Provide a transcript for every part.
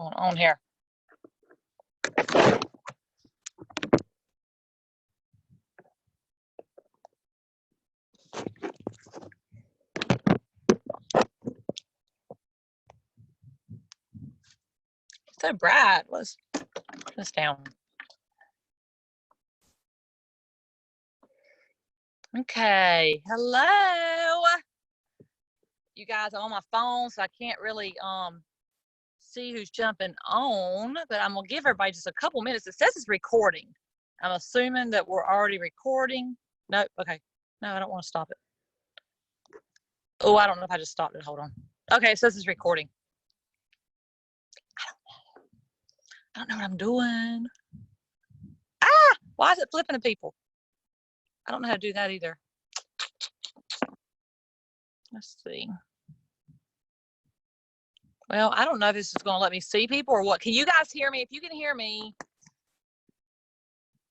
going on here? It's so bright. Let's put this down. Okay. Hello. You guys are on my phone, so I can't really see who's jumping on, but I'm gonna give everybody just a couple minutes. It says it's recording. I'm assuming that we're already recording. No, okay. No, I don't want to stop it. Oh, I don't know if I just stopped it. Hold on. Okay, it says it's recording. I don't know what I'm doing. Ah, why is it flipping to people? I don't know how to do that either. Let's see. Well, I don't know if this is going to let me see people or what. Can you guys hear me? If you can hear me,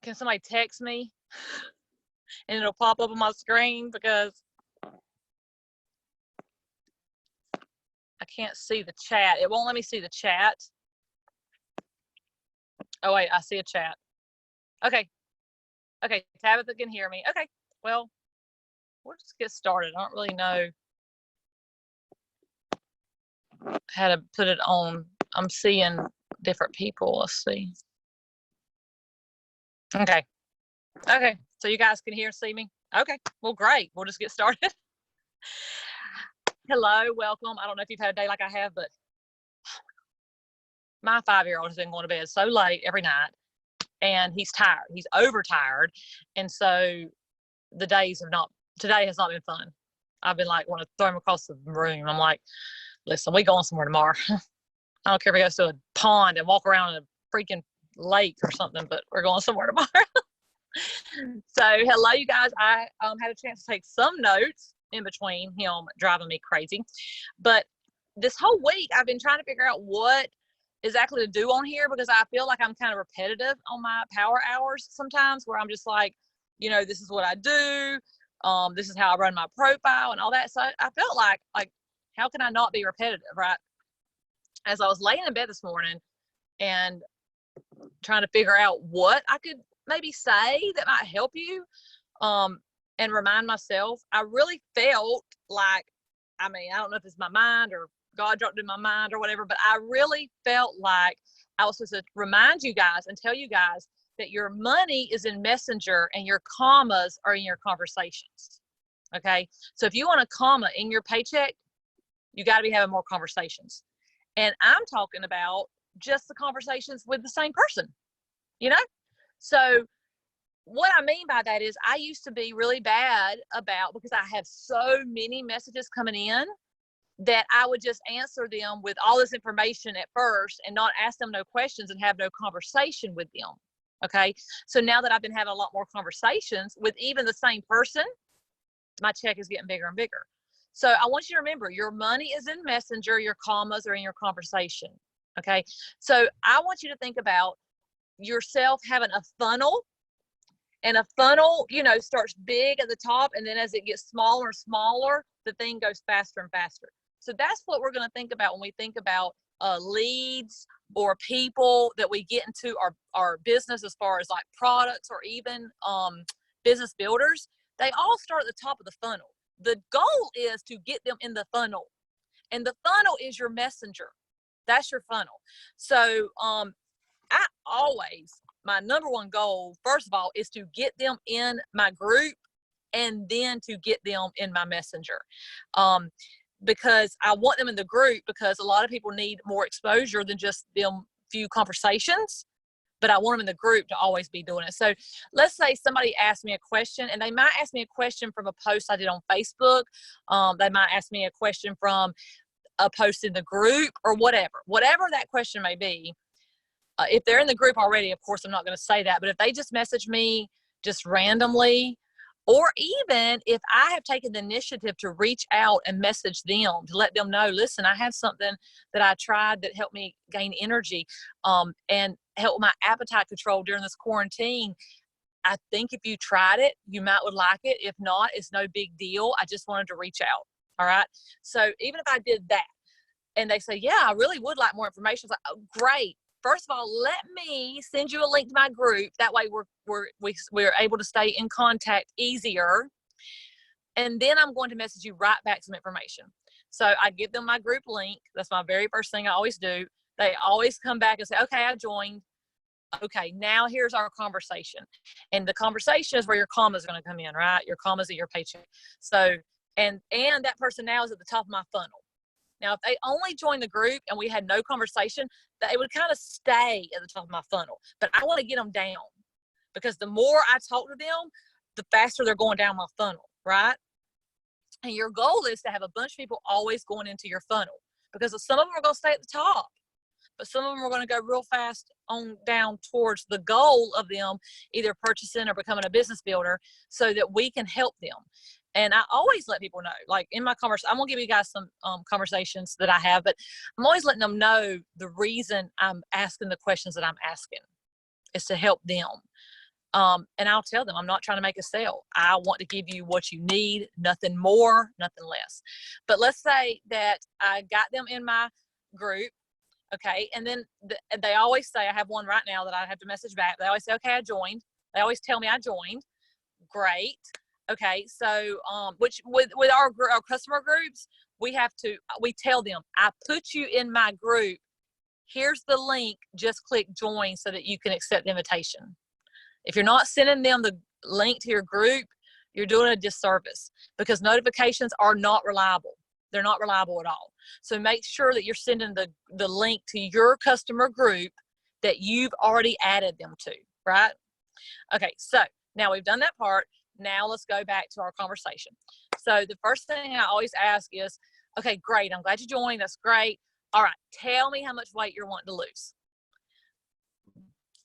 can somebody text me? And it'll pop up on my screen because I can't see the chat. It won't let me see the chat. Oh, wait, I see a chat. Okay. Okay, Tabitha can hear me. Okay, well, we'll just get started. I don't really know how to put it on. I'm seeing different people. Let's see. Okay. Okay, so you guys can hear and see me? Okay, well, great. We'll just get started. Hello, welcome. I don't know if you've had a day like I have, but my 5-year-old has been going to bed so late every night, and he's tired. He's overtired, and so the days have not, today has not been fun. I've been like, want to throw him across the room. I'm like, listen, we going somewhere tomorrow. I don't care if he goes to a pond and walk around in a freaking lake or something, but we're going somewhere tomorrow. So hello, you guys. I had a chance to take some notes in between him driving me crazy. But this whole week, I've been trying to figure out what exactly to do on here, because I feel like I'm kind of repetitive on my power hours sometimes, where I'm just like, you know, this is what I do. This is how I run my profile and all that. So I felt like, how can I not be repetitive, right? As I was laying in bed this morning and trying to figure out what I could maybe say that might help you, and remind myself, I really felt like, I mean, I don't know if it's my mind or God dropped in my mind or whatever, but I really felt like I was supposed to remind you guys and tell you guys that your money is in Messenger and your commas are in your conversations. Okay. So if you want a comma in your paycheck, you got to be having more conversations. And I'm talking about just the conversations with the same person, you know? So what I mean by that is, I used to be really bad about, because I have so many messages coming in, that I would just answer them with all this information at first and not ask them no questions and have no conversation with them. Okay. So now that I've been having a lot more conversations with even the same person, my check is getting bigger and bigger. So I want you to remember, your money is in Messenger, your commas are in your conversation. Okay. So I want you to think about yourself having a funnel, and a funnel, you know, starts big at the top, and then as it gets smaller and smaller, the thing goes faster and faster. So that's what we're going to think about when we think about leads or people that we get into our business, as far as like products or even business builders. They all start at the top of the funnel. The goal is to get them in the funnel, and the funnel is your messenger. That's your funnel. So I always, my number one goal, first of all, is to get them in my group, and then to get them in my messenger. Because I want them in the group, because a lot of people need more exposure than just them few conversations, but I want them in the group to always be doing it. So let's say somebody asked me a question, and they might ask me a question from a post I did on Facebook. They might ask me a question from a post in the group, or whatever that question may be. If they're in the group already, of course, I'm not going to say that. But if they just message me just randomly, or even if I have taken the initiative to reach out and message them to let them know, listen, I have something that I tried that helped me gain energy, and help my appetite control during this quarantine. I think if you tried it, you would like it. If not, it's no big deal. I just wanted to reach out. All right. So even if I did that, And they say, yeah, I really would like more information. I was like, oh, great. First of all, let me send you a link to my group. That way we're able to stay in contact easier. And then I'm going to message you right back some information. So I give them my group link. That's my very first thing I always do. They always come back and say, okay, I joined. Okay, now here's our conversation. And the conversation is where your comma is going to come in, right? Your commas at your paycheck. So, and that person now is at the top of my funnel. Now, if they only joined the group and we had no conversation, they would kind of stay at the top of my funnel. But I want to get them down, because the more I talk to them, the faster they're going down my funnel, right? And your goal is to have a bunch of people always going into your funnel, because some of them are going to stay at the top, but some of them are going to go real fast on down towards the goal of them either purchasing or becoming a business builder, so that we can help them. And I always let people know, like in my conversation, I'm going to give you guys some conversations that I have, but I'm always letting them know the reason I'm asking the questions that I'm asking is to help them. And I'll tell them, I'm not trying to make a sale. I want to give you what you need, nothing more, nothing less. But let's say that I got them in my group. Okay. And then they always say, I have one right now that I have to message back. They always say, okay, I joined. They always tell me I joined. Great. Okay. So, which with our customer groups, we tell them, I put you in my group. Here's the link. Just click join so that you can accept the invitation. If you're not sending them the link to your group, you're doing a disservice, because notifications are not reliable. They're not reliable at all. So make sure that you're sending the link to your customer group that you've already added them to, right? Okay, so now we've done that part. Now let's go back to our conversation. So the first thing I always ask is, okay, great. I'm glad you joined. That's great. All right, tell me how much weight you're wanting to lose.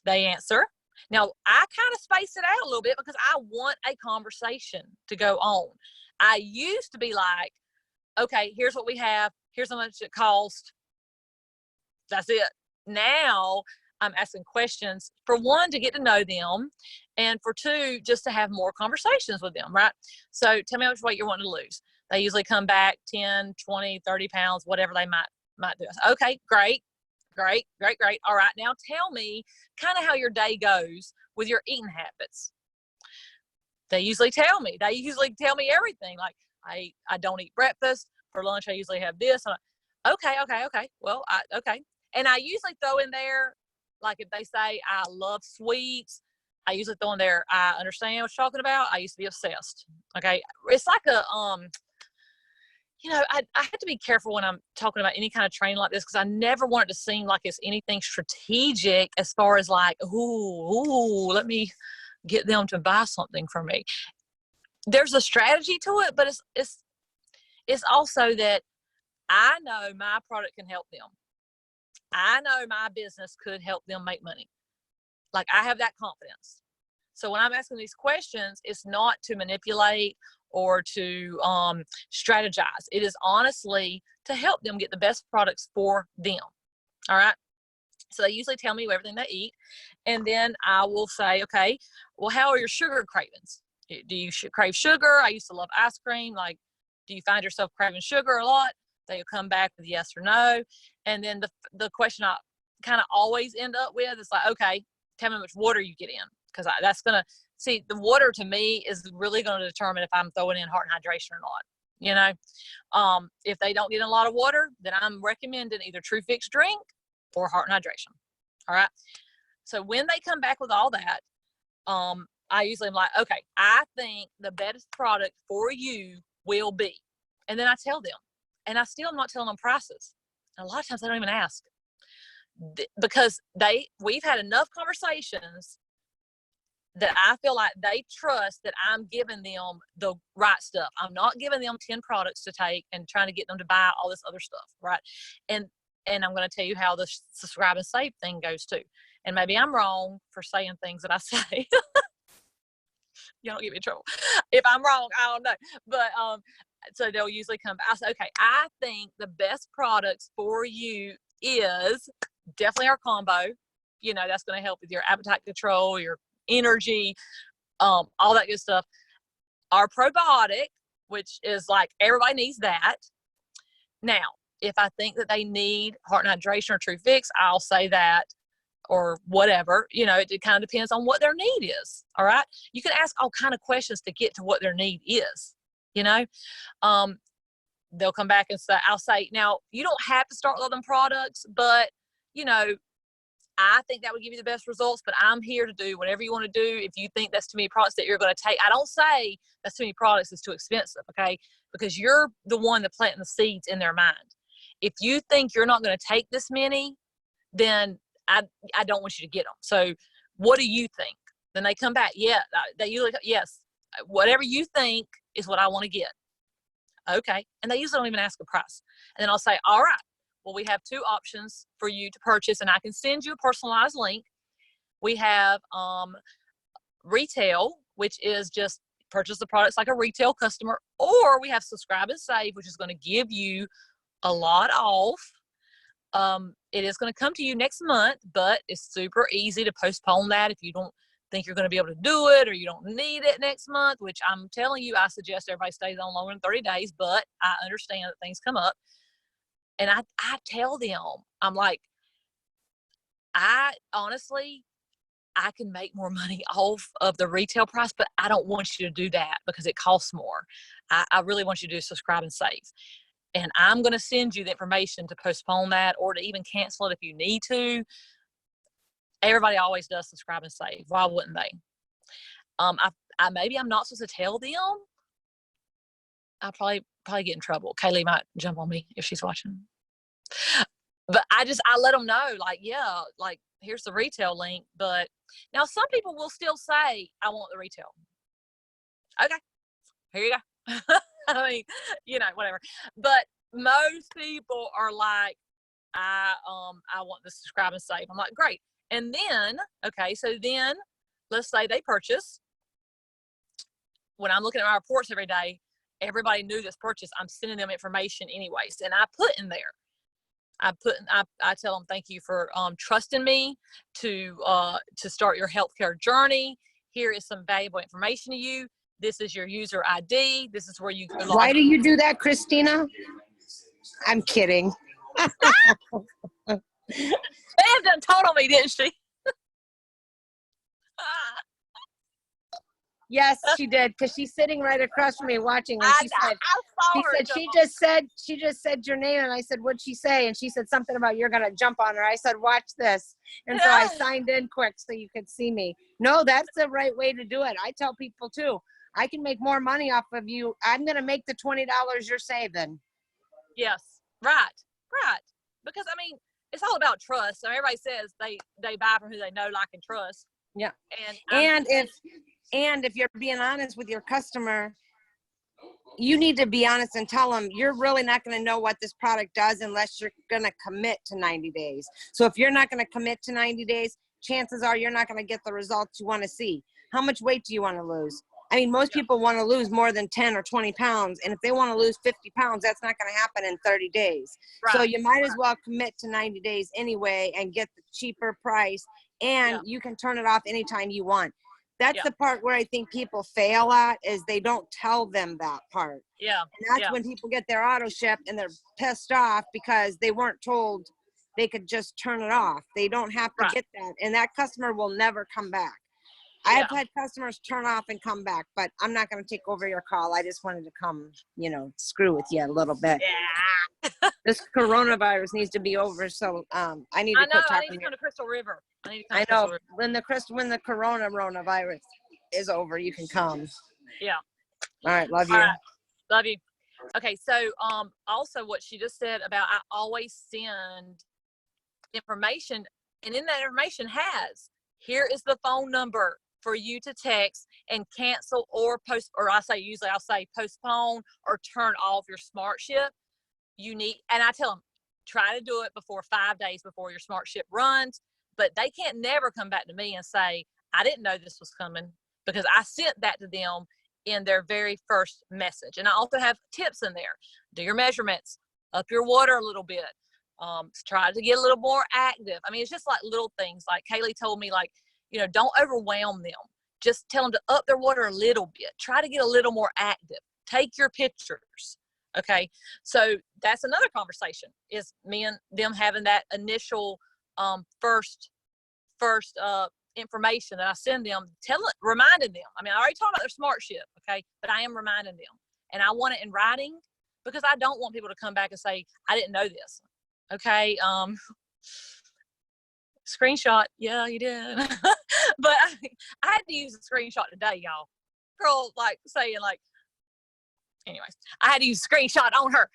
They answer. Now, I kind of space it out a little bit because I want a conversation to go on. I used to be like, okay, here's what we have. Here's how much it costs. That's it. Now I'm asking questions, for one, to get to know them, and for two, just to have more conversations with them, right? So tell me how much weight you're wanting to lose. They usually come back 10, 20, 30 pounds, whatever they might do. Okay, great. All right, now tell me kind of how your day goes with your eating habits. They usually tell me everything. Like, I don't eat breakfast. For lunch, I usually have this. Okay. Well, okay. And I usually throw in there, like if they say I love sweets, I usually throw in there, I understand what you're talking about. I used to be obsessed. Okay. It's like I have to be careful when I'm talking about any kind of training like this, because I never want it to seem like it's anything strategic as far as like, ooh, let me get them to buy something from me. There's a strategy to it, but it's also that I know my product can help them. I know my business could help them make money. Like, I have that confidence. So when I'm asking these questions, it's not to manipulate or to strategize. It is honestly to help them get the best products for them. All right. So they usually tell me everything they eat. And then I will say, okay, well, how are your sugar cravings? Do you crave sugar? I used to love ice cream. Like, do you find yourself craving sugar a lot? They'll come back with yes or no. And then the question I kind of always end up with is like, okay, tell me how much water you get in. Because that's going to, see, the water to me is really going to determine if I'm throwing in heart and hydration or not. You know, if they don't get in a lot of water, then I'm recommending either True Fix drink or heart and hydration. All right. So when they come back with all that, I usually am like, okay, I think the best product for you will be, and then I tell them, and I still am not telling them prices. And a lot of times they don't even ask, because we've had enough conversations that I feel like they trust that I'm giving them the right stuff. I'm not giving them 10 products to take and trying to get them to buy all this other stuff, right? And I'm going to tell you how the subscribe and save thing goes too. And maybe I'm wrong for saying things that I say. You don't get me in trouble. If I'm wrong, I don't know. But so they'll usually come back. I say, okay, I think the best products for you is definitely our combo. You know, that's going to help with your appetite control, your energy, all that good stuff. Our probiotic, which is like everybody needs that. Now, If I think that they need heart and hydration or True Fix, I'll say that, or whatever. It kind of depends on what their need is. All right. You can ask all kind of questions to get to what their need is. They'll come back and say, I'll say, now you don't have to start with all them products, but I think that would give you the best results, but I'm here to do whatever you want to do. If you think that's too many products that you're going to take, I don't say that's too many products, it's too expensive, okay? Because you're the one that planting the seeds in their mind. If you think you're not going to take this many, then I don't want you to get them. So what do you think? Then they come back, yeah, yes, whatever you think is what I want to get. Okay. And they usually don't even ask a price. And then I'll say, all right, well, we have 2 options for you to purchase, and I can send you a personalized link. We have retail, which is just purchase the products like a retail customer, or we have subscribe and save, which is going to give you a lot off. It is going to come to you next month, but it's super easy to postpone that if you don't think you're going to be able to do it or you don't need it next month, which I'm telling you, I suggest everybody stays on longer than 30 days, but I understand that things come up. And I tell them, I'm like, honestly, I can make more money off of the retail price, but I don't want you to do that because it costs more. I really want you to do subscribe and save. And I'm going to send you the information to postpone that or to even cancel it if you need to. Everybody always does subscribe and save. Why wouldn't they? Maybe I'm not supposed to tell them. I'll probably get in trouble. Kaylee might jump on me if she's watching. But I let them know, like, yeah, like, here's the retail link. But now some people will still say, I want the retail. Okay, here you go. I mean, whatever. But most people are like, I want the subscribe and save. I'm like, great. And then, okay, so then let's say they purchase. When I'm looking at my reports every day, everybody knew this purchase. I'm sending them information anyways. And I put in there, I tell them, thank you for trusting me to start your healthcare journey. Here is some valuable information to you. This is your user ID. This is where you go. Why do you do that, Christina? I'm kidding. Sam done told on me, didn't she? Yes, she did, because she's sitting right across from me watching, and she just said your name, and I said, what'd she say? And she said something about you're gonna jump on her. I said, watch this. And so I signed in quick so you could see me. No, that's the right way to do it. I tell people too, I can make more money off of you. I'm gonna make the $20 you're saving. Yes, right. Because I mean, it's all about trust. So everybody says they buy from who they know, like, and trust. Yeah. And if you're being honest with your customer, you need to be honest and tell them you're really not going to know what this product does unless you're going to commit to 90 days. So if you're not going to commit to 90 days, chances are you're not going to get the results you want to see. How much weight do you want to lose? I mean, most people want to lose more than 10 or 20 pounds. And if they want to lose 50 pounds, that's not going to happen in 30 days. Right. So you might as well commit to 90 days anyway and get the cheaper price. And you can turn it off anytime you want. That's the part where I think people fail at, is they don't tell them that part. Yeah. And that's when people get their auto ship and they're pissed off because they weren't told they could just turn it off. They don't have to get that. And that customer will never come back. I have had customers turn off and come back, but I'm not going to take over your call. I just wanted to come, screw with you a little bit. Yeah. This coronavirus needs to be over, so I need to quit talking. I need to come to Crystal River. I know. When the coronavirus is over, you can come. Yeah. All right. Love you. All right. Love you. Okay. So, also what she just said about, I always send information, and in that information here is the phone number for you to text and cancel or I'll say postpone or turn off your smart ship. And I tell them, try to do it before 5 days before your smart ship runs, but they can't never come back to me and say, I didn't know this was coming, because I sent that to them in their very first message. And I also have tips in there. Do your measurements, up your water a little bit. Try to get a little more active. I mean, it's just like little things. Like Kaylee told me, like, don't overwhelm them. Just tell them to up their water a little bit. Try to get a little more active. Take your pictures. Okay. So that's another conversation, is me and them having that initial first information that I send them, reminding them. I mean, I already talked about their smart ship, okay, but I am reminding them, and I want it in writing, because I don't want people to come back and say, I didn't know this. Okay. Screenshot. Yeah, you did. But I had to use a screenshot today, y'all. Girl, like saying like, anyways, I had to use a screenshot on her.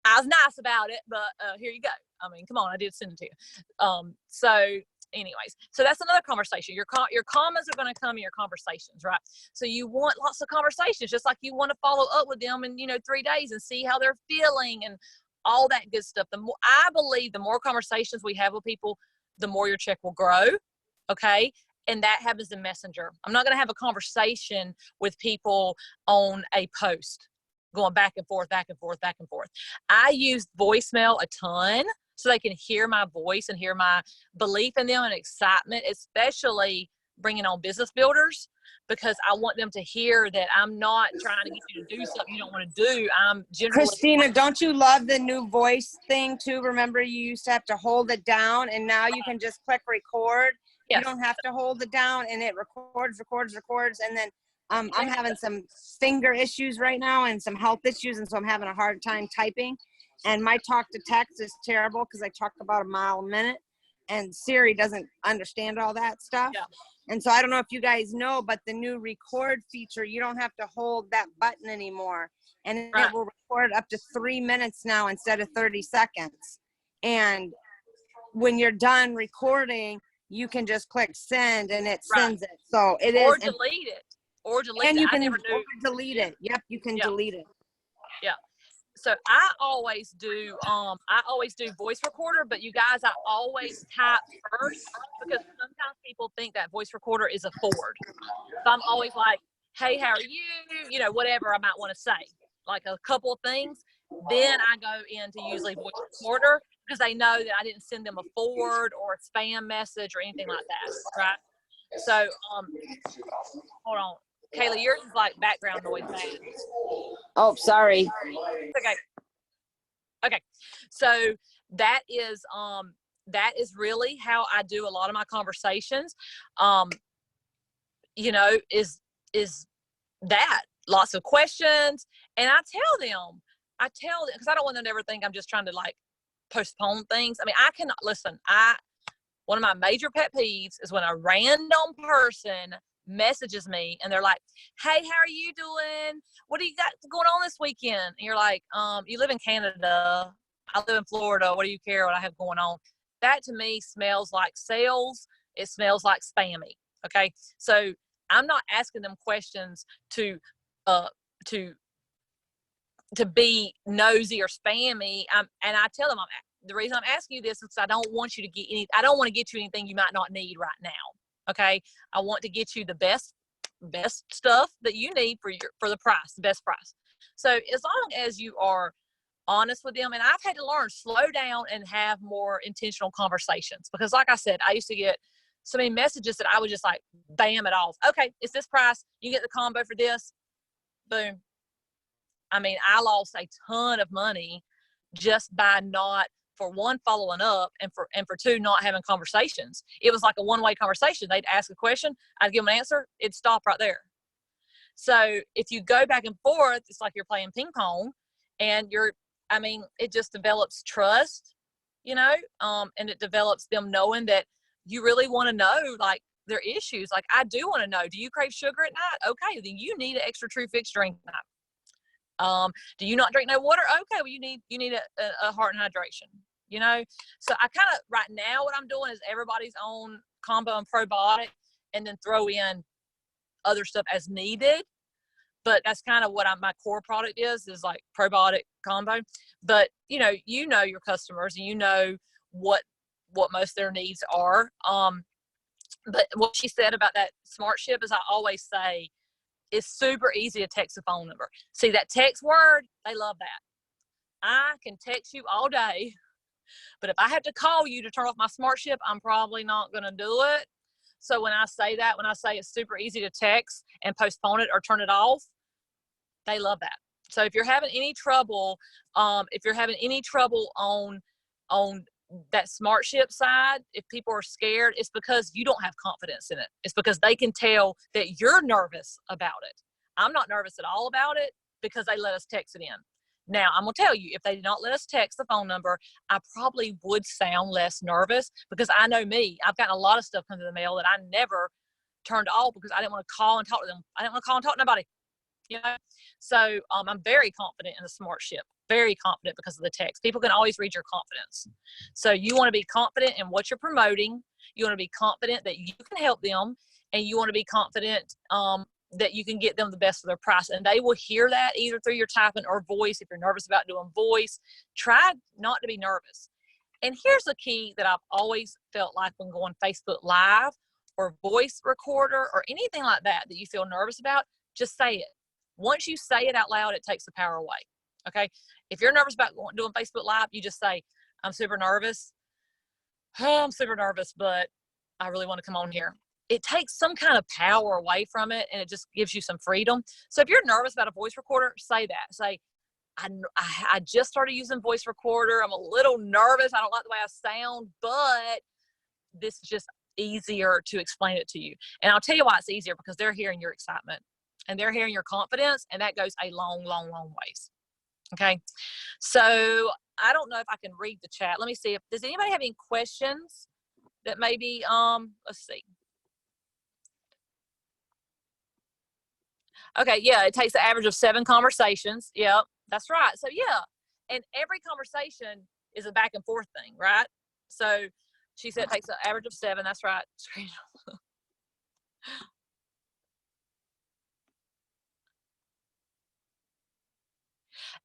I was nice about it, but here you go. I mean, come on, I did send it to you. So anyways, so that's another conversation. Your comments are going to come in your conversations, right? So you want lots of conversations, just like you want to follow up with them in, 3 days and see how they're feeling and all that good stuff. I believe the more conversations we have with people, the more your check will grow. Okay. And that happens in Messenger. I'm not going to have a conversation with people on a post going back and forth, back and forth, back and forth. I use voicemail a ton so they can hear my voice and hear my belief in them and excitement, especially bringing on business builders, because I want them to hear that I'm not trying to get you to do something you don't want to do. I'm generally. Christina, don't you love the new voice thing too? Remember, you used to have to hold it down, and now you can just click record. Yes. You don't have to hold it down, and it records. And then I'm having some finger issues right now and some health issues, and so I'm having a hard time typing. And my talk to text is terrible because I talk about a mile a minute, and Siri doesn't understand all that stuff. Yeah. And so I don't know if you guys know, but the new record feature, you don't have to hold that button anymore. And it will record up to 3 minutes now instead of 30 seconds. And when you're done recording, you can just click send and it sends it. So it is. Or delete it. Or delete it. And you can delete it. Yep, you can delete it. Yeah. So I always do voice recorder, but you guys, I always type first, because sometimes people think that voice recorder is a Ford. So I'm always like, hey, how are you? Whatever I might want to say, like a couple of things. Then I go into usually voice recorder, because they know that I didn't send them a Ford or a spam message or anything like that, right? So hold on. Kayla, yours is like background noise bad. Oh, sorry. Okay. So that is really how I do a lot of my conversations. Is that lots of questions, and I tell them, because I don't want them to ever think I'm just trying to like postpone things. I mean, I cannot listen. One of my major pet peeves is when a random person messages me and they're like, hey, how are you doing? What do you got going on this weekend? And you're like, you live in Canada. I live in Florida. What do you care what I have going on? That to me smells like sales. It smells like spammy. Okay. So I'm not asking them questions to be nosy or spammy. And I tell them, the reason I'm asking you this is because I don't want you to get I don't want to get you anything you might not need right now. Okay. I want to get you the best stuff that you need for the price, the best price. So as long as you are honest with them, and I've had to learn, slow down and have more intentional conversations, because like I said, I used to get so many messages that I would just like bam it off. Okay. It's this price. You get the combo for this. Boom. I mean, I lost a ton of money just by not, for one, following up, and for two, not having conversations. It was like a one-way conversation. They'd ask a question, I'd give them an answer, it'd stop right there. So if you go back and forth, it's like you're playing ping pong, and it just develops trust, and it develops them knowing that you really want to know, like, their issues. Like, I do want to know, do you crave sugar at night? Okay, then you need an extra True Fix drink at night. Do you not drink no water? Okay, well, you need a heart and hydration, So I kind of, right now, what I'm doing is everybody's own combo and probiotic, and then throw in other stuff as needed. But that's kind of what my core product is like probiotic combo. But you know your customers, and you know what most of their needs are. But what she said about that smart ship is, I always say, it's super easy to text a phone number. See, that text word, they love that. I can text you all day, but if I have to call you to turn off my smart ship, I'm probably not going to do it. So when I say it's super easy to text and postpone it or turn it off, they love that. So if you're having any trouble, on that smart ship side, if people are scared, it's because you don't have confidence in it. It's because they can tell that you're nervous about it. I'm not nervous at all about it because they let us text it in. Now, I'm going to tell you, if they did not let us text the phone number, I probably would sound less nervous, because I know me. I've gotten a lot of stuff come to the mail that I never turned off because I didn't want to call and talk to them. I didn't want to call and talk to nobody. You know, so I'm very confident in the smart ship, very confident because of the text. People can always read your confidence. So you want to be confident in what you're promoting. You want to be confident that you can help them, and you want to be confident that you can get them the best of their price. And they will hear that either through your typing or voice. If you're nervous about doing voice, try not to be nervous. And here's the key that I've always felt like when going Facebook Live or voice recorder or anything like that you feel nervous about, just say it. Once you say it out loud, it takes the power away. Okay. If you're nervous about doing Facebook Live, you just say, I'm super nervous. Oh, I'm super nervous, but I really want to come on here. It takes some kind of power away from it, and it just gives you some freedom. So if you're nervous about a voice recorder, say that. Say, I just started using voice recorder. I'm a little nervous. I don't like the way I sound, but this is just easier to explain it to you. And I'll tell you why it's easier, because they're hearing your excitement and they're hearing your confidence, and that goes a long, long, long ways. Okay. So I don't know if I can read the chat. Let me see. Does anybody have any questions that maybe, let's see. Okay. Yeah. It takes an average of 7 conversations. Yep. That's right. So yeah. And every conversation is a back and forth thing, right? So she said it takes an average of 7. That's right.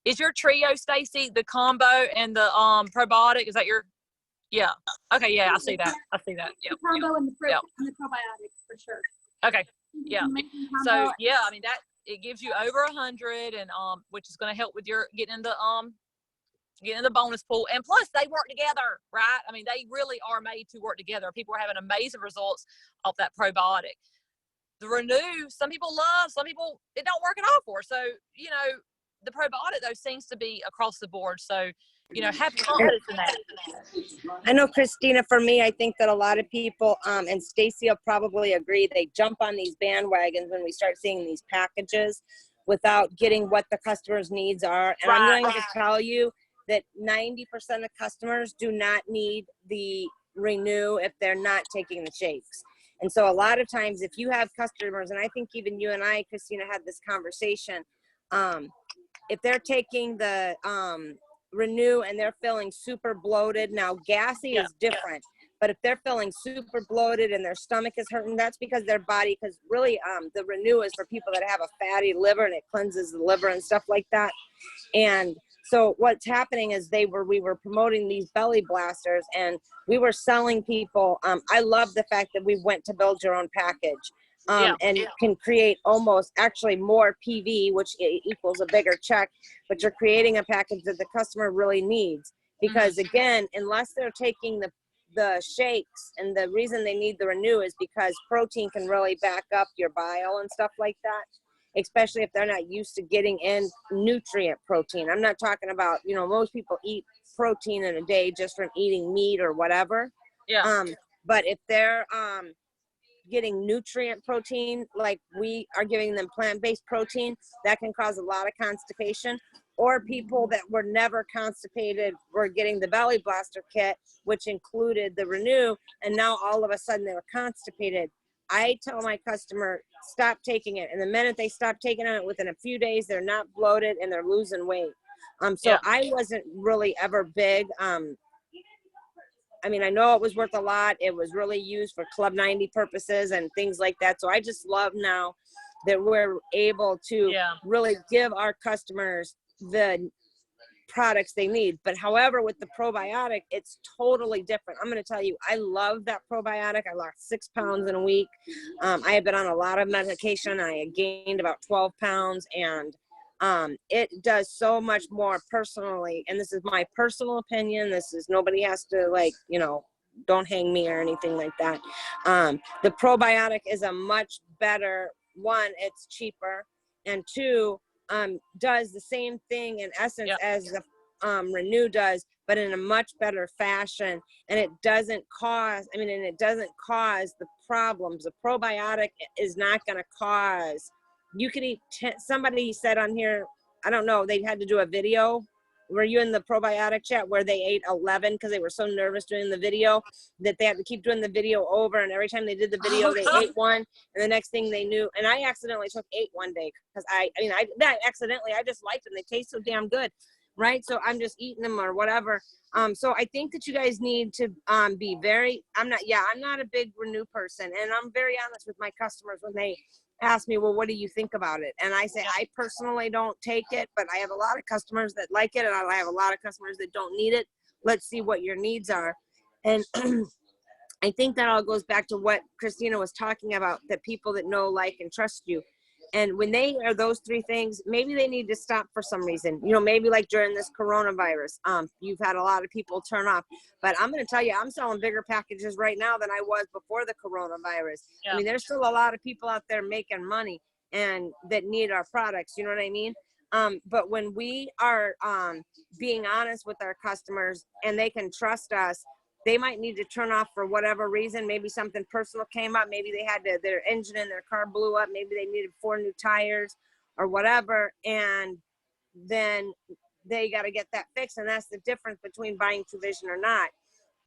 Is your trio, Stacy, the combo and the probiotic? Is that your? Yeah. Okay. Yeah, I see that. I see that. Yep. The combo and the and the probiotics for sure. Okay. Yeah. So yeah, I mean that it gives you over 100, and which is going to help with your getting the bonus pool. And plus, they work together, right? I mean, they really are made to work together. People are having amazing results off that probiotic. The Renew, some people love, some people it don't work at all for. So you know, the probiotic though seems to be across the board. So you know, have confidence in that. I know, Christina, for me, I think that a lot of people, and Stacy will probably agree, they jump on these bandwagons when we start seeing these packages without getting what the customer's needs are. And I'm going to tell you that 90% of customers do not need the Renew if they're not taking the shakes. And so a lot of times if you have customers, and I think even you and I, Christina, had this conversation, if they're taking the Renew and they're feeling super bloated, now gassy is different, but if they're feeling super bloated and their stomach is hurting, that's because their body, because really the Renew is for people that have a fatty liver, and it cleanses the liver and stuff like that. And so what's happening is we were promoting these belly blasters, and we were selling people. I love the fact that we went to build your own package. And can create almost actually more PV, which equals a bigger check, but you're creating a package that the customer really needs. Because again, unless they're taking the shakes, and the reason they need the Renew is because protein can really back up your bile and stuff like that, especially if they're not used to getting in nutrient protein. I'm not talking about, you know, most people eat protein in a day just from eating meat or whatever. But if they're getting nutrient protein, like we are giving them plant-based protein, that can cause a lot of constipation. Or people that were never constipated were getting the belly blaster kit, which included the Renew, and now all of a sudden they were constipated. I tell my customer, stop taking it. And the minute they stop taking it, within a few days, they're not bloated and they're losing weight. So I wasn't really ever big. I mean, I know it was worth a lot. It was really used for Club 90 purposes and things like that. So I just love now that we're able to really give our customers the products they need. But however, with the probiotic, it's totally different. I'm going to tell you, I love that probiotic. I lost 6 pounds in a week. I have been on a lot of medication. I gained about 12 pounds, and it does so much more personally. And this is my personal opinion. This is, nobody has to, like, you know, don't hang me or anything like that. The probiotic is a much better, one, it's cheaper, and two, does the same thing in essence Yep. as the Renew does, but in a much better fashion. And it doesn't cause, and it doesn't cause the problems. The probiotic is not going to cause, you could eat somebody said on here, I don't know, they had to do a video. Were you in the probiotic chat where they ate 11 because they were so nervous doing the video that they had to keep doing the video over, and every time they did the video they ate one, and the next thing they knew, and I accidentally took 8 one day because I just liked them. They taste so damn good, right? So I'm just eating them or whatever. So I think that you guys need to be very, I'm not a big Renew person, and I'm very honest with my customers when they ask me, well, what do you think about it? And I say, I personally don't take it, but I have a lot of customers that like it, and I have a lot of customers that don't need it. Let's see what your needs are. And I think that all goes back to what Christina was talking about, that people that know, like, and trust you. And when they are those 3 things, maybe they need to stop for some reason. Maybe like during this coronavirus, you've had a lot of people turn off. But I'm going to tell you, I'm selling bigger packages right now than I was before the coronavirus. Yeah. There's still a lot of people out there making money and that need our products. You know what I mean? But when we are being honest with our customers and they can trust us, they might need to turn off for whatever reason. Maybe something personal came up. Maybe they had their engine in their car blew up. Maybe they needed 4 new tires or whatever. And then they got to get that fixed. And that's the difference between buying True Vision or not.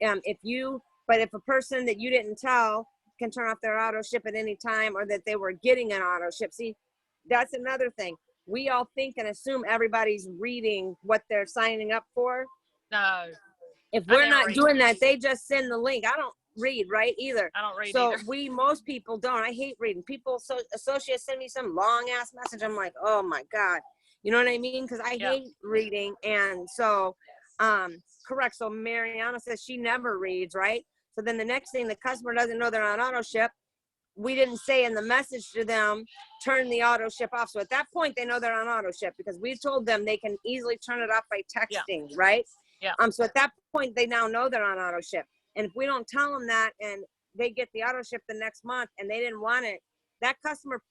If a person that you didn't tell can turn off their auto ship at any time, or that they were getting an auto ship. See, that's another thing. We all think and assume everybody's reading what they're signing up for. No. If we're not doing that, they just send the link. I don't read, right, either. I don't read so either. Most people don't. I hate reading. People, associates send me some long ass message. I'm like, oh my God. You know what I mean? Because I hate reading. And so, correct. So Mariana says she never reads, right? So then the next thing, the customer doesn't know they're on auto ship. We didn't say in the message to them, turn the auto ship off. So at that point, they know they're on auto ship because we told them they can easily turn it off by texting, right? Yeah. So at that point, they now know they're on auto ship. And if we don't tell them that and they get the auto ship the next month and they didn't want it, that customer,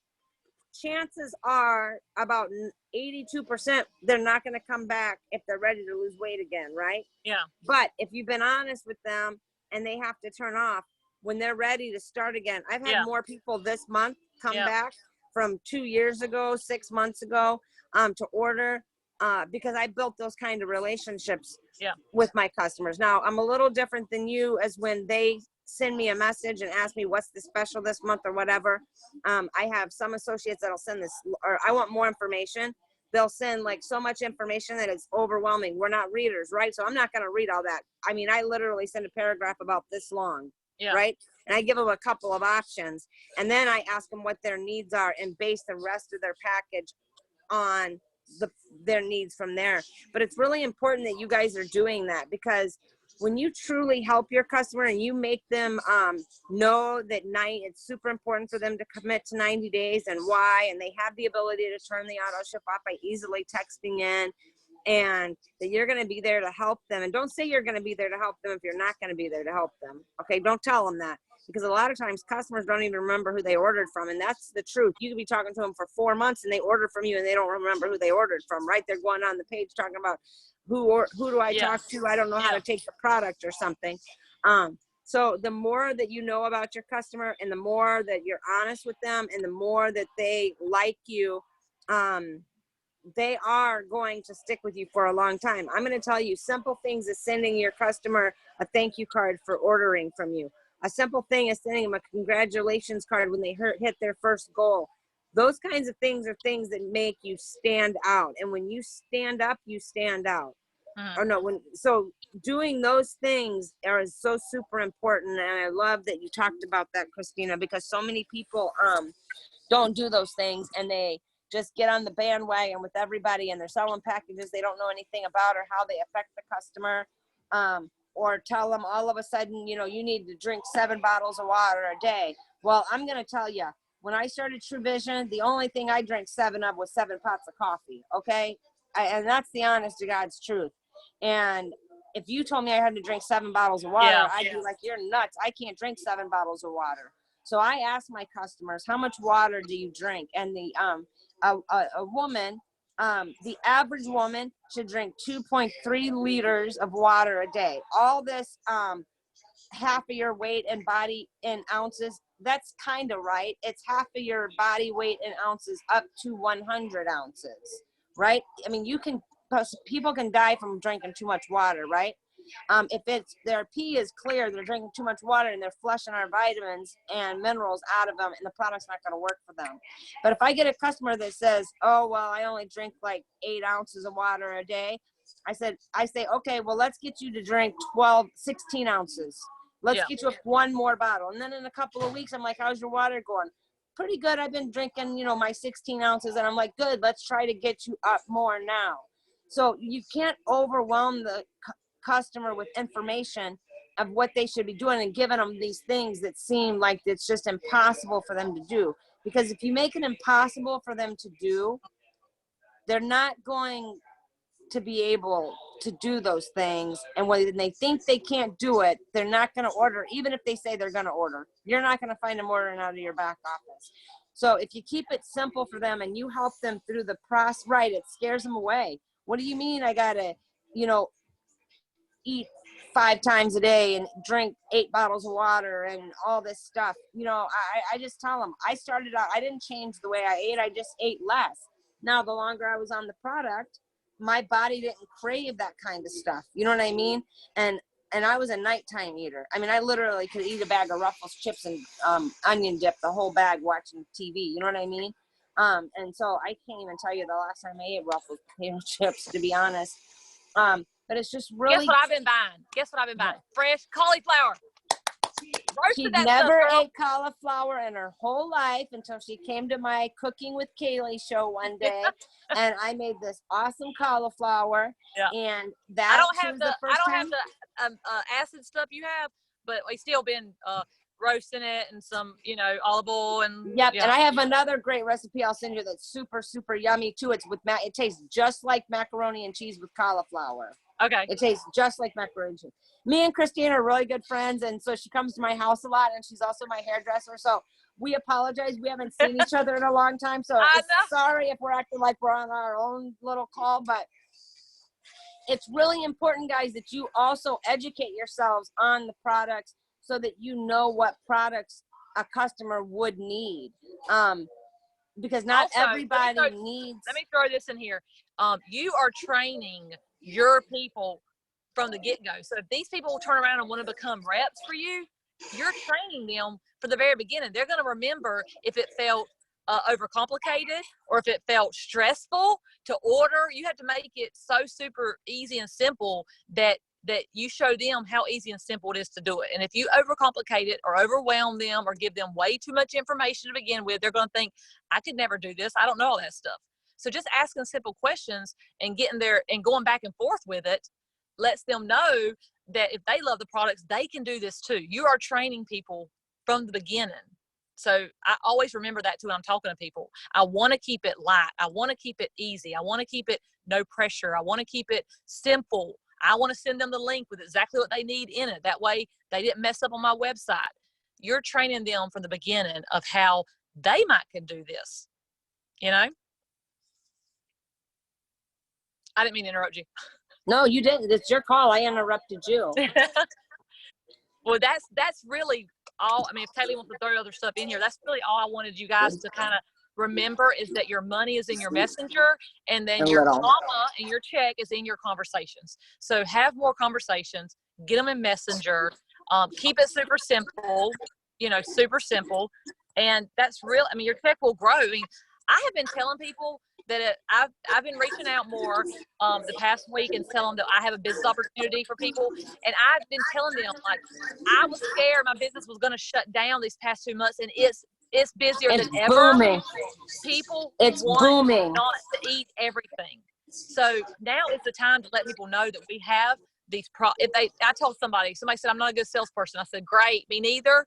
chances are about 82%, they're not going to come back if they're ready to lose weight again, right? Yeah. But if you've been honest with them and they have to turn off, when they're ready to start again, I've had more people this month come back from 2 years ago, 6 months ago, to order, because I built those kind of relationships with my customers. Now, I'm a little different than you, as when they send me a message and ask me what's the special this month or whatever. I have some associates that'll send this, or I want more information. They'll send like so much information that it's overwhelming. We're not readers, right? So I'm not going to read all that. I literally send a paragraph about this long, right? And I give them a couple of options, and then I ask them what their needs are and base the rest of their package on their needs from there. But it's really important that you guys are doing that, because when you truly help your customer and you make them know that it's super important for them to commit to 90 days and why, and they have the ability to turn the auto ship off by easily texting in, and that you're going to be there to help them. And don't say you're going to be there to help them if you're not going to be there to help them. Okay, don't tell them that, because a lot of times customers don't even remember who they ordered from, and that's the truth. You could be talking to them for 4 months and they order from you and they don't remember who they ordered from, right? They're going on the page talking about who do I talk to? I don't know how to take the product or something. So the more that you know about your customer, and the more that you're honest with them, and the more that they like you, they are going to stick with you for a long time. I'm going to tell you, simple things is sending your customer a thank you card for ordering from you. A simple thing is sending them a congratulations card when they hit their first goal. Those kinds of things are things that make you stand out. And when you stand up, you stand out. So doing those things are so super important. And I love that you talked about that, Christina, because so many people don't do those things, and they just get on the bandwagon with everybody, and they're selling packages they don't know anything about or how they affect the customer, or tell them all of a sudden, you need to drink 7 bottles of water a day. Well, I'm going to tell you, when I started True Vision, the only thing I drank 7 of was 7 pots of coffee. Okay. And that's the honest to God's truth. And if you told me I had to drink 7 bottles of water, I'd be like, you're nuts. I can't drink 7 bottles of water. So I ask my customers, how much water do you drink? And a woman The average woman should drink 2.3 liters of water a day. All this half of your weight and body in ounces, that's kind of right. It's half of your body weight in ounces up to 100 ounces, right? I mean, people can die from drinking too much water, right? If it's their pee is clear, they're drinking too much water and they're flushing our vitamins and minerals out of them, and the product's not going to work for them. But if I get a customer that says, oh, well, I only drink like 8 ounces of water a day, I say, okay, well, let's get you to drink 16 ounces. Let's get you one more bottle. And then in a couple of weeks, I'm like, how's your water going? Pretty good. I've been drinking, my 16 ounces. And I'm like, good, let's try to get you up more now. So you can't overwhelm the customer with information of what they should be doing and giving them these things that seem like it's just impossible for them to do. Because if you make it impossible for them to do, they're not going to be able to do those things. And when they think they can't do it, they're not going to order. Even if they say they're going to order, you're not going to find them ordering out of your back office. So if you keep it simple for them and you help them through the process, right, it scares them away. What do you mean I got to, eat 5 times a day and drink 8 bottles of water and all this stuff? I just tell them, I started out, I didn't change the way I ate. I just ate less. Now, the longer I was on the product, my body didn't crave that kind of stuff. You know what I mean? And I was a nighttime eater. I mean, I literally could eat a bag of Ruffles chips and onion dip, the whole bag, watching TV. You know what I mean? And so I can't even tell you the last time I ate Ruffles potato chips, to be honest. But it's just really. Guess what I've been buying? Fresh cauliflower. She never ate cauliflower in her whole life until she came to my Cooking with Kaylee show one day, and I made this awesome cauliflower. Yeah. And that I don't have the acid stuff you have, but we still been roasting it and some olive oil and. Yep. Yeah. And I have another great recipe I'll send you that's super, super yummy too. It tastes just like macaroni and cheese with cauliflower. Okay. It tastes just like macaroni and cheese. Me and Christine are really good friends, and so she comes to my house a lot, and she's also my hairdresser. So we apologize. We haven't seen each other in a long time, so sorry if we're acting like we're on our own little call, but it's really important, guys, that you also educate yourselves on the products so that you know what products a customer would need. Because not also, everybody needs. Let me throw this in here. You are training your people from the get-go. So if these people will turn around and want to become reps for you, you're training them from the very beginning. They're going to remember if it felt overcomplicated or if it felt stressful to order. You have to make it so super easy and simple that you show them how easy and simple it is to do it. And if you overcomplicate it or overwhelm them or give them way too much information to begin with, they're going to think, I could never do this. I don't know all that stuff. So just asking simple questions and getting there and going back and forth with it lets them know that if they love the products, they can do this too. You are training people from the beginning. So I always remember that too when I'm talking to people. I want to keep it light. I want to keep it easy. I want to keep it no pressure. I want to keep it simple. I want to send them the link with exactly what they need in it. That way they didn't mess up on my website. You're training them from the beginning of how they might can do this. I didn't mean to interrupt you. No, you didn't. It's your call. I interrupted you. Well, that's really all. I mean, if Kaylee wants to throw other stuff in here, that's really all I wanted you guys to kind of remember is that your money is in your messenger, and then your comma and your check is in your conversations. So have more conversations, get them in messenger, keep it super simple, super simple. And that's real. I mean, your check will grow. I mean, I have been telling people that I've been reaching out more the past week and telling them that I have a business opportunity for people. And I've been telling them, like, I was scared my business was going to shut down these past 2 months, and it's busier than ever. Booming. People want booming. Not to eat everything. So now is the time to let people know that we have these I told somebody said, I'm not a good salesperson. I said, great, me neither.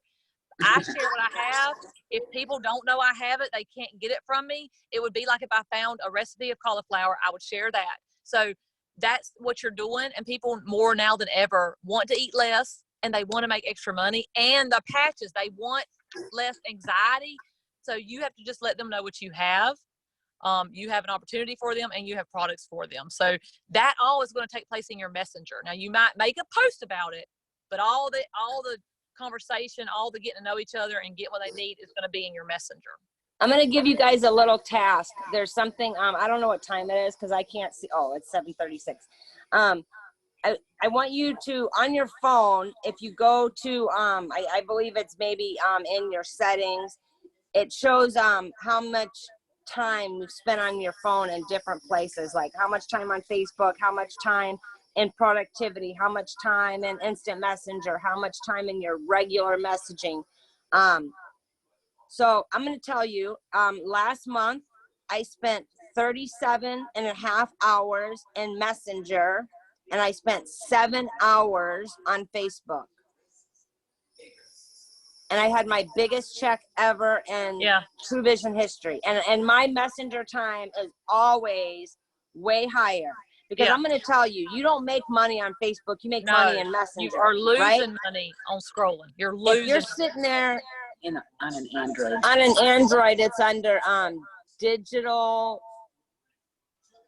I share what I have. If people don't know I have it, they can't get it from me. It would be like if I found a recipe of cauliflower, I would share that. So that's what you're doing. And people more now than ever want to eat less, and they want to make extra money. And the patches, they want less anxiety. So you have to just let them know what you have. you have an opportunity for them and you have products for them. So that all is going to take place in your messenger. Now you might make a post about it, but all the conversation, all the getting to know each other and get what they need is going to be in your messenger. I'm going to give you guys a little task. There's something, I don't know what time it is because I can't see. Oh, it's 7:36. I want you to, on your phone, if you go to, I believe it's maybe in your settings, it shows how much time you've spent on your phone in different places, like how much time on Facebook, how much time in productivity, how much time in instant messenger, how much time in your regular messaging. So I'm going to tell you, last month I spent 37.5 hours in Messenger, and I spent 7 hours on Facebook. And I had my biggest check ever in True Vision history. And my Messenger time is always way higher. Because I'm going to tell you, you don't make money on Facebook. You make money in Messenger. You are losing right? money on scrolling. You're losing. If you're sitting there on an Android. On an Android, it's under digital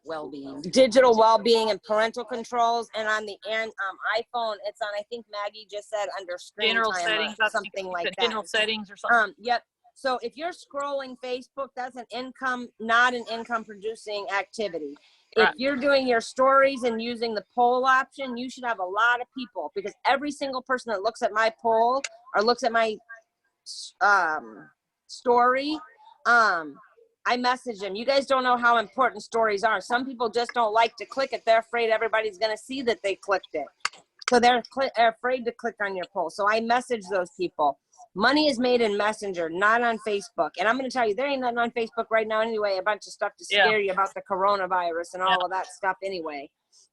well-being and parental controls, and on the iPhone, it's on, I think Maggie just said, under screen general time settings, or something like that. General settings or something. Yep. So if you're scrolling Facebook, that's not an income producing activity. If you're doing your stories and using the poll option, you should have a lot of people, because every single person that looks at my poll or looks at my story, I message them. You guys don't know how important stories are. Some people just don't like to click it. They're afraid everybody's going to see that they clicked it. So they're afraid to click on your poll. So I message those people. Money is made in Messenger, not on Facebook. And I'm going to tell you, there ain't nothing on Facebook right now anyway, a bunch of stuff to scare you about the coronavirus and all of that stuff anyway.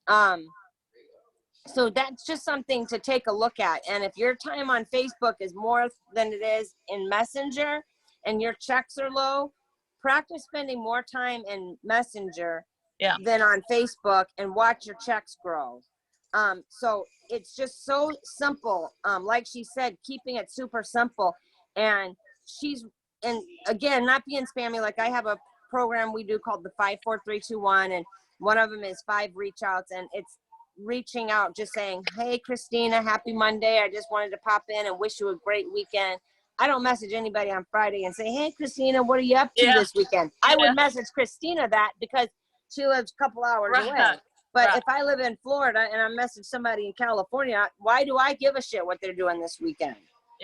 So that's just something to take a look at. And if your time on Facebook is more than it is in Messenger and your checks are low, practice spending more time in Messenger than on Facebook and watch your checks grow. So it's just so simple. Like she said, keeping it super simple. And again, not being spammy. Like I have a program we do called the 5-4-3-2-1, and one of them is 5 reach outs, and it's reaching out, just saying, hey, Christina, happy Monday. I just wanted to pop in and wish you a great weekend. I don't message anybody on Friday and say, hey, Christina, what are you up to this weekend? I would message Christina that because she lives a couple hours away. But if I live in Florida and I message somebody in California, why do I give a shit what they're doing this weekend?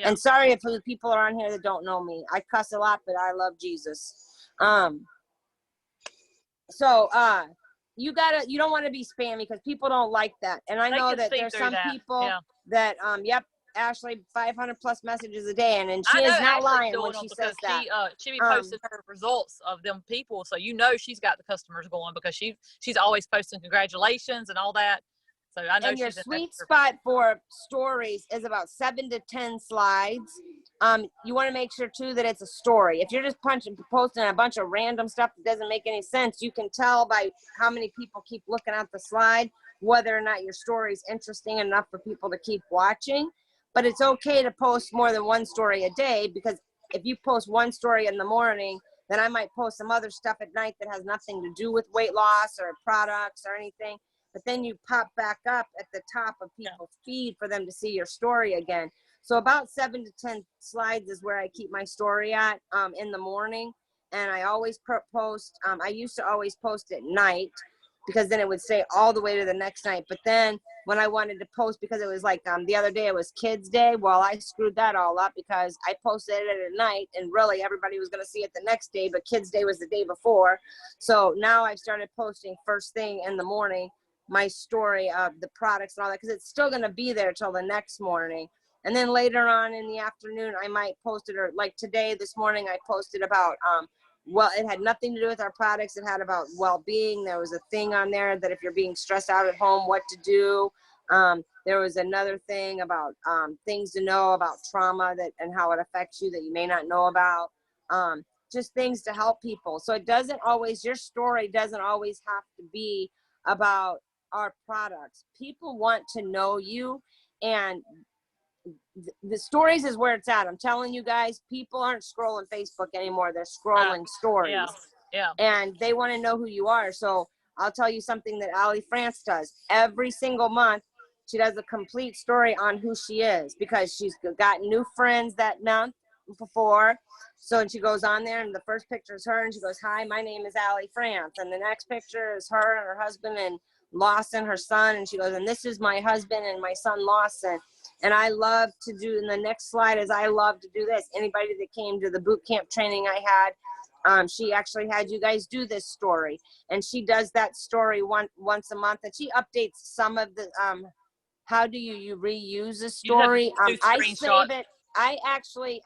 And sorry if the people are on here that don't know me. I cuss a lot, but I love Jesus. You don't want to be spammy because people don't like that. And I know that there's some people that, Ashley, 500 plus messages a day, and she is not lying when she says that. She be posting her results of them people, so you know she's got the customers going because she's always posting congratulations and all that. So I know. And your sweet spot for stories is about 7 to 10 slides. You want to make sure too that it's a story. If you're just posting a bunch of random stuff that doesn't make any sense, you can tell by how many people keep looking at the slide whether or not your story is interesting enough for people to keep watching. But it's okay to post more than one story a day, because if you post one story in the morning, then I might post some other stuff at night that has nothing to do with weight loss or products or anything. But then you pop back up at the top of people's feed for them to see your story again. So about 7 to 10 slides is where I keep my story at in the morning. And I always post, I used to always post at night because then it would stay all the way to the next night. But then when I wanted to post, because it was like the other day it was Kids Day, well, I screwed that all up because I posted it at night and really everybody was going to see it the next day, but Kids Day was the day before. So now I've started posting first thing in the morning, my story of the products and all that, because it's still going to be there till the next morning. And then later on in the afternoon, I might post it, or like today, this morning, I posted about, well, it had nothing to do with our products. It had about well-being. There was a thing on there that if you're being stressed out at home, what to do. There was another thing about things to know about trauma and how it affects you that you may not know about. Just things to help people. So it doesn't always, your story doesn't always have to be about our products. People want to know you, and the stories is where it's at. I'm telling you guys, people aren't scrolling Facebook anymore. They're scrolling stories. Yeah. And they want to know who you are. So I'll tell you something that Allie France does. Every single month, she does a complete story on who she is, because she's got new friends that month before. So, and she goes on there, and the first picture is her, and she goes, "Hi, my name is Allie France." And the next picture is her and her husband and Lawson, her son. And she goes, "And this is my husband and my son, Lawson." And I love to do, in the next slide is, I love to do this. Anybody that came to the boot camp training I had, she actually had you guys do this story, and she does that story once a month, and she updates some of the how do you reuse a story. I save it. I actually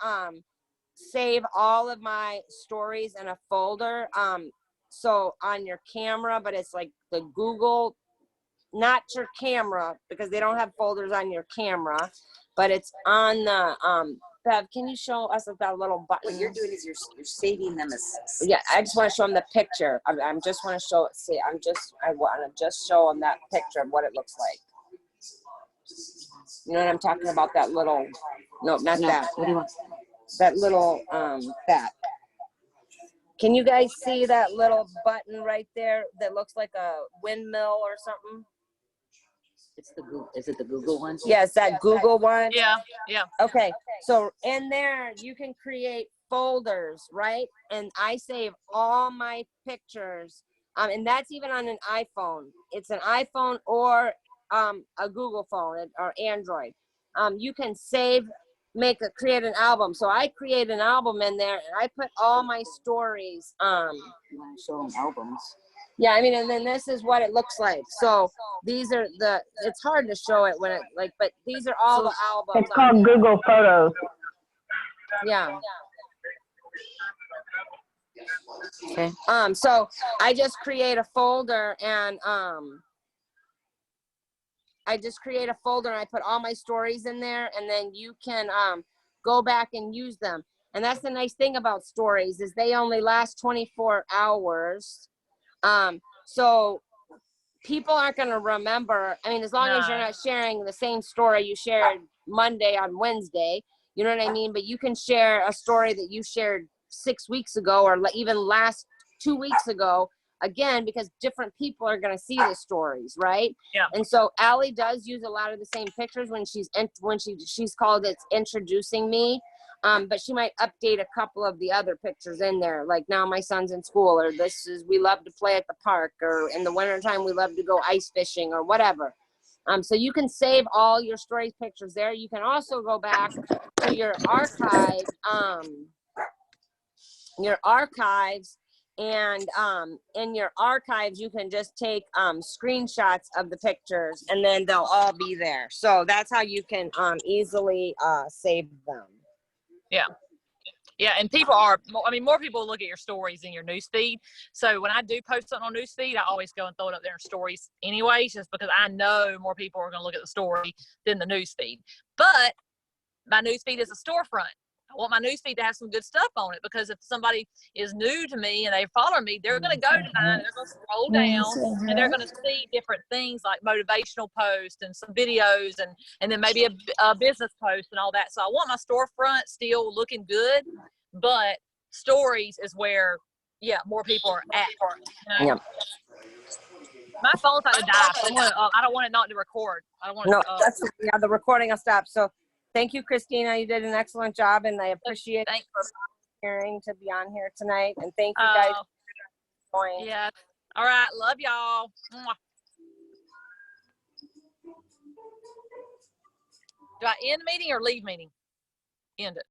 save all of my stories in a folder, so on your camera, but it's like the Google, not your camera, because they don't have folders on your camera, but it's on the Bev, can you show us that little button? What you're doing is you're saving them as. Yeah, I just want to show them the picture. I'm just want to show it. See, I want to just show them that picture of what it looks like. You know what I'm talking about? That little, no, not that. What do you want? That little, that. Can you guys see that little button right there that looks like a windmill or something? It's the Google. Is it the Google one? Yes, that Google one. Yeah. Yeah. Okay, so in there you can create folders, right? And I save all my pictures, and that's even on an iPhone. It's an iPhone or a Google phone or Android. You can save, create an album. So I create an album in there, and I put all my stories. You want to show them albums? Yeah, I mean, and then this is what it looks like. So these are it's hard to show it when it but these are all the albums. It's called Google Photos. Yeah. Okay. So I just create a folder, and I put all my stories in there, and then you can go back and use them. And that's the nice thing about stories, is they only last 24 hours. So people aren't going to remember. I mean, as long as you're not sharing the same story you shared Monday on Wednesday, you know what I mean? But you can share a story that you shared 6 weeks ago, or even last 2 weeks ago, again, because different people are going to see the stories, right? Yeah. And so Allie does use a lot of the same pictures when she's called it introducing me. But she might update a couple of the other pictures in there, like now my son's in school, or we love to play at the park, or in the wintertime we love to go ice fishing, or whatever. So you can save all your stories pictures there. You can also go back to your archive, and in your archives you can just take screenshots of the pictures, and then they'll all be there. So that's how you can easily save them. Yeah. Yeah, and more people look at your stories in your newsfeed. So when I do post something on newsfeed, I always go and throw it up there in stories anyways, just because I know more people are going to look at the story than the newsfeed. But my newsfeed is a storefront. I want my newsfeed to have some good stuff on it, because if somebody is new to me and they follow me, they're going to go to mine, they're going to scroll down, and they're going to see different things like motivational posts and some videos, and then maybe a business post and all that. So I want my storefront still looking good, but stories is where, more people are at. You know? Yeah. My phone's about to die, so I don't want it not to record. I don't want it. The recording will stop. So thank you, Christina. You did an excellent job, and I appreciate you for volunteering to be on here tonight. And thank you guys for joining. Yeah. All right. Love y'all. Do I end the meeting or leave meeting? End it.